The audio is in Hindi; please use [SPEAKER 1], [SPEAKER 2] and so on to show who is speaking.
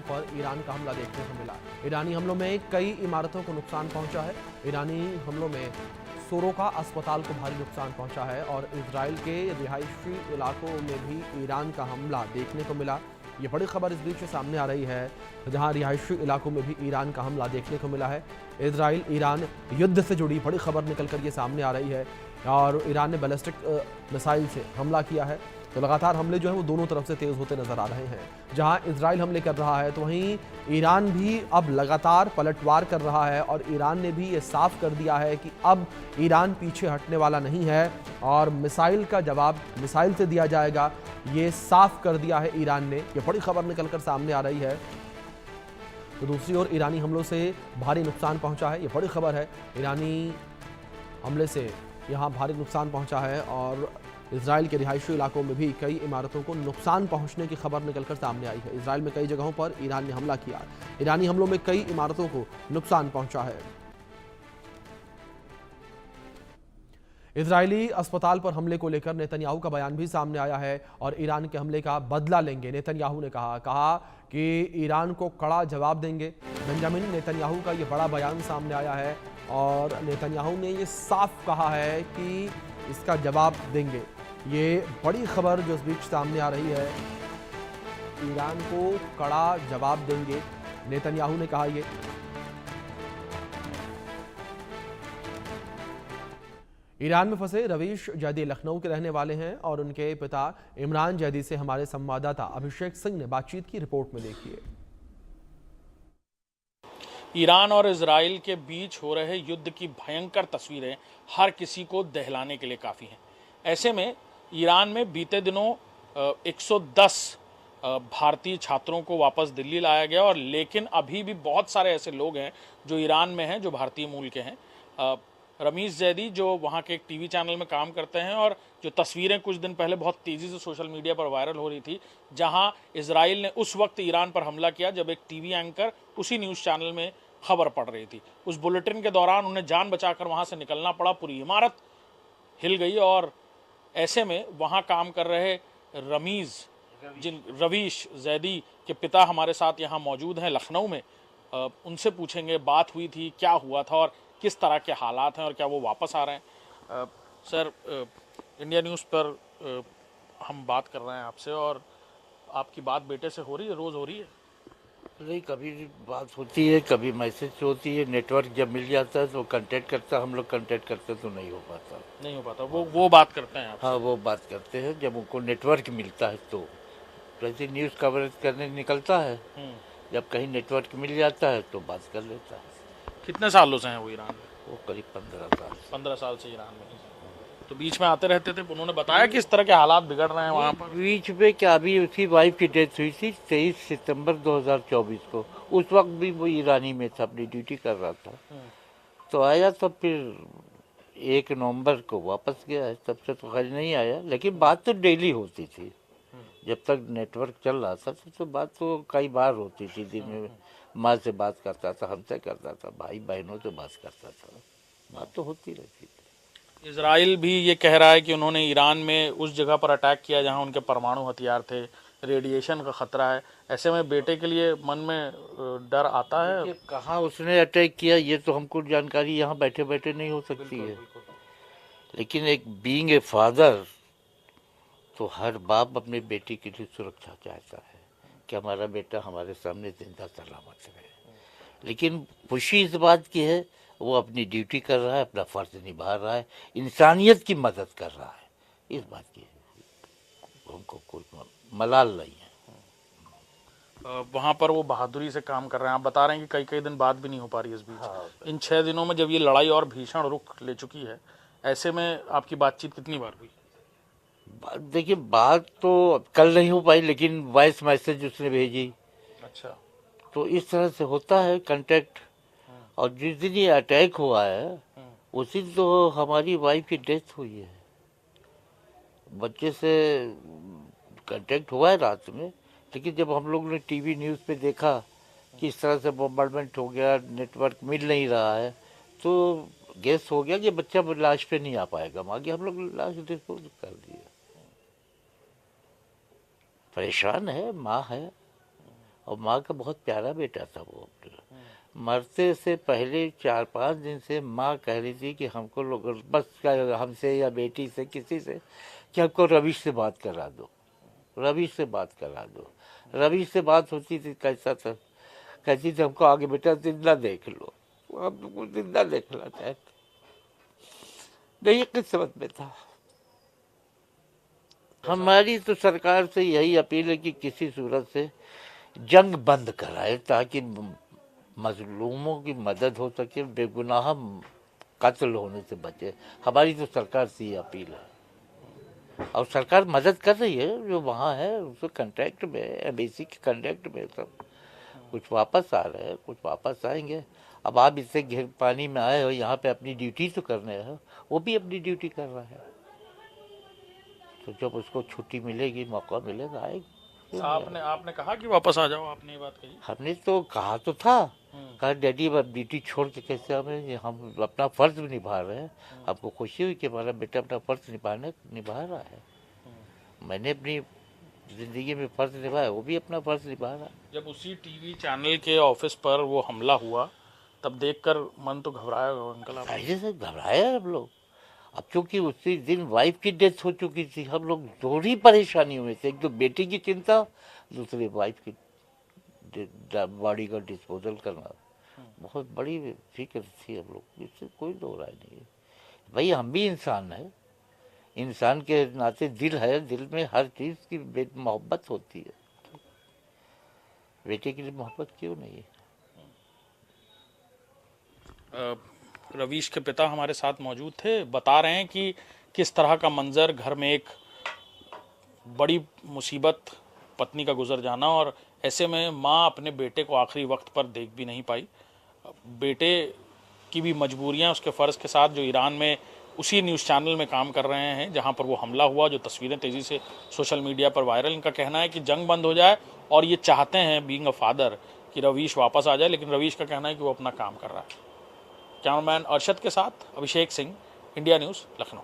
[SPEAKER 1] पर ईरान का हमला देखने को मिला। ईरानी हमलों में कई इमारतों को नुकसान पहुंचा है। ईरानी हमलों में सोरोका अस्पताल को भारी नुकसान पहुंचा है और इजराइल के रिहायशी इलाकों में भी ईरान का हमला देखने को मिला। ये बड़ी खबर इस बीच सामने आ रही है, जहां रिहायशी इलाकों में भी ईरान का हमला देखने को मिला है। इजराइल ईरान युद्ध से जुड़ी बड़ी खबर निकलकर ये सामने आ रही है और ईरान ने बैलिस्टिक मिसाइल से हमला किया है। तो लगातार हमले जो है वो दोनों तरफ से तेज होते नजर आ रहे हैं। जहां इजराइल हमले कर रहा है तो वहीं ईरान भी अब लगातार पलटवार कर रहा है और ईरान ने भी ये साफ कर दिया है कि अब ईरान पीछे हटने वाला नहीं है और मिसाइल का जवाब मिसाइल से दिया जाएगा। ये साफ कर दिया है ईरान ने। ये बड़ी खबर निकलकर सामने आ रही है। तो दूसरी ओर ईरानी हमलों से भारी नुकसान पहुंचा है। ये बड़ी खबर है। ईरानी हमले से यहाँ भारी नुकसान पहुंचा है और इजराइल के रिहायशी इलाकों में भी कई इमारतों को नुकसान पहुंचने की खबर निकलकर सामने आई है। इजराइल में कई जगहों पर ईरान ने हमला किया। ईरानी हमलों में कई इमारतों को नुकसान पहुंचा है। इजरायली अस्पताल पर हमले को लेकर नेतन्याहू का बयान भी सामने आया है और ईरान के हमले का बदला लेंगे। नेतन्याहू ने कहा कि ईरान को कड़ा जवाब देंगे। बेंजामिन नेतन्याहू का ये बड़ा बयान सामने आया है और नेतन्याहू ने ये साफ कहा है कि इसका जवाब देंगे। ये बड़ी खबर जो इस बीच सामने आ रही है, ईरान को कड़ा जवाब देंगे, नेतन्याहू ने कहा। ये ईरान में फंसे रवीश जैदी लखनऊ के रहने वाले हैं और उनके पिता इमरान जैदी से हमारे संवाददाता अभिषेक सिंह ने बातचीत की। रिपोर्ट में देखिए।
[SPEAKER 2] ईरान और इजराइल के बीच हो रहे युद्ध की भयंकर तस्वीरें हर किसी को दहलाने के लिए काफ़ी हैं। ऐसे में ईरान में बीते दिनों 110 भारतीय छात्रों को वापस दिल्ली लाया गया और लेकिन अभी भी बहुत सारे ऐसे लोग हैं जो ईरान में हैं, जो भारतीय मूल के हैं। रमीज जैदी जो वहाँ के एक टीवी चैनल में काम करते हैं और जो तस्वीरें कुछ दिन पहले बहुत तेज़ी से सोशल मीडिया पर वायरल हो रही थी, जहाँ इजराइल ने उस वक्त ईरान पर हमला किया जब एक टीवी एंकर उसी न्यूज़ चैनल में खबर पड़ रही थी। उस बुलेटिन के दौरान उन्हें जान बचाकर वहाँ से निकलना पड़ा। पूरी इमारत हिल गई और ऐसे में वहाँ काम कर रहे रवीश जैदी के पिता हमारे साथ यहाँ मौजूद हैं लखनऊ में। उनसे पूछेंगे बात हुई थी, क्या हुआ था और किस तरह के हालात हैं और क्या वो वापस आ रहे हैं। सर, इंडिया न्यूज़ पर हम बात कर रहे हैं आपसे और आपकी बात बेटे से हो रही है, रोज़ हो रही है?
[SPEAKER 3] नहीं, कभी बात होती है, कभी मैसेज होती है। नेटवर्क जब मिल जाता है तो कांटेक्ट करता, हम लोग कांटेक्ट करते तो नहीं हो पाता।
[SPEAKER 2] वो बात करते हैं आपसे?
[SPEAKER 3] हाँ, वो बात करते हैं जब उनको नेटवर्क मिलता है तो। वैसे न्यूज़ कवरेज करने निकलता है, जब कहीं नेटवर्क मिल जाता है तो बात कर लेता है।
[SPEAKER 2] कितने सालों से हैं वो ईरान में?
[SPEAKER 3] वो करीब 15 साल
[SPEAKER 2] से ईरान में। तो बीच में आते रहते थे। उन्होंने बताया कि इस तरह के हालात बिगड़ रहे हैं वहाँ पर?
[SPEAKER 3] बीच में क्या, अभी उसकी वाइफ की डेथ हुई थी 23 सितंबर 2024 को। उस वक्त भी वो ईरानी में था, अपनी ड्यूटी कर रहा था। तो आया तो फिर 1 नवंबर को वापस गया है। तब से तो खैर नहीं आया, लेकिन बात तो डेली होती थी। जब तक नेटवर्क चल रहा था तो बात तो कई बार होती थी। दिन में माँ से बात करता था, हमसे करता था, भाई बहनों से बात करता था। बात तो होती रहती थी।
[SPEAKER 2] इजराइल भी ये कह रहा है कि उन्होंने ईरान में उस जगह पर अटैक किया जहां उनके परमाणु हथियार थे, रेडिएशन का खतरा है। ऐसे में बेटे के लिए मन में डर आता है?
[SPEAKER 3] कहाँ उसने अटैक किया ये तो हमको जानकारी यहाँ बैठे बैठे नहीं हो सकती है। लेकिन एक बीइंग ए फादर तो हर बाप अपने बेटी के लिए सुरक्षा चाहता है कि हमारा बेटा हमारे सामने जिंदा सलामत रहे। लेकिन खुशी इस बात की है वो अपनी ड्यूटी कर रहा है, अपना फर्ज निभा रहा है, इंसानियत की मदद कर रहा है। इस बात की हमको कोई मलाल नहीं है।
[SPEAKER 2] वहाँ पर वो बहादुरी से काम कर रहे हैं। आप बता रहे हैं कि कई दिन बात भी नहीं हो पा रही इस बीच। हाँ, इन 6 दिनों में जब ये लड़ाई और भीषण रुख ले चुकी है, ऐसे में आपकी बातचीत कितनी बार हुई?
[SPEAKER 3] देखिए, बात तो कल नहीं हो पाई, लेकिन वॉइस मैसेज उसने भेजी।
[SPEAKER 2] अच्छा।
[SPEAKER 3] तो इस तरह से होता है कांटेक्ट। और जिस दिन ये अटैक हुआ है उस दिन तो हमारी वाइफ की डेथ हुई है। बच्चे से कांटेक्ट हुआ है रात में, लेकिन जब हम लोग ने टीवी न्यूज़ पे देखा कि इस तरह से बॉम्बार्डमेंट हो गया, नेटवर्क मिल नहीं रहा है, तो गेस हो गया कि बच्चा लाश पे नहीं आ पाएगा। आगे हम लोग लाश डिस्पोज कर दिया। परेशान है, माँ है और माँ का बहुत प्यारा बेटा था वो। मरते से पहले 4-5 दिन से माँ कह रही थी कि हमको लोग बस हमसे या बेटी से किसी से कि हमको रवीश से बात करा दो, रवीश से बात करा दो। रवीश से बात होती थी, कैसा था, कहती थी हमको आगे बेटा जिंदा देख लो। हम तुमको जिंदा देखना चाहते नहीं, किस्मत में था। हमारी तो सरकार से यही अपील है कि किसी सूरत से जंग बंद कराए ताकि मजलूमों की मदद हो सके, बेगुनाह कत्ल होने से बचे। हमारी तो सरकार से ये अपील है और सरकार मदद कर रही है। जो वहाँ है उसको कॉन्ट्रैक्ट में, एमबेसी के कॉन्ट्रैक्ट में सब कुछ वापस आ रहे हैं, कुछ वापस आएंगे। अब आप इससे घिर पानी में आए हो, यहाँ पे अपनी ड्यूटी तो करने हो, वो भी अपनी ड्यूटी कर रहा है। तो जब उसको छुट्टी मिलेगी, मौका मिलेगा, आएगी।
[SPEAKER 2] आपने कहा कि वापस आ जाओ, आपने ये बात कही?
[SPEAKER 3] हमने तो कहा तो था, कहा डैडी अब ड्यूटी छोड़ के कैसे हम अपना फर्ज भी निभा रहे हैं। आपको खुशी हुई कि हमारा बेटा अपना फर्ज निभा रहा है। मैंने अपनी जिंदगी में फर्ज निभाया, वो भी अपना फर्ज निभा रहा है।
[SPEAKER 2] जब उसी टीवी चैनल के ऑफिस पर वो हमला हुआ तब देखकर मन तो घबराया होगा अंकल? आप
[SPEAKER 3] ऐसे से घबराया हम लोग। अब चूंकि उसी दिन वाइफ की डेथ हो चुकी थी, हम लोग दो ही परेशानियों में थे। एक तो बेटी की चिंता, दूसरी वाइफ की बॉडी का डिस्पोजल करना। बहुत बड़ी फिक्र थी हम लोग, इससे कोई दो राय नहीं है। भाई हम भी इंसान है, इंसान के नाते दिल है, दिल में हर चीज़ की मोहब्बत होती है। बेटे के लिए मोहब्बत क्यों नहीं है?
[SPEAKER 2] रवीश के पिता हमारे साथ मौजूद थे, बता रहे हैं कि किस तरह का मंजर, घर में एक बड़ी मुसीबत, पत्नी का गुजर जाना, और ऐसे में माँ अपने बेटे को आखिरी वक्त पर देख भी नहीं पाई। बेटे की भी मजबूरियाँ उसके फ़र्ज़ के साथ, जो ईरान में उसी न्यूज़ चैनल में काम कर रहे हैं जहाँ पर वो हमला हुआ, जो तस्वीरें तेज़ी से सोशल मीडिया पर वायरल। इनका कहना है कि जंग बंद हो जाए और ये चाहते हैं बीइंग अ फादर कि रवीश वापस आ जाए, लेकिन रवीश का कहना है कि वो अपना काम कर रहा है। कैमरामैन अरशद के साथ अभिषेक सिंह, इंडिया न्यूज़, लखनऊ।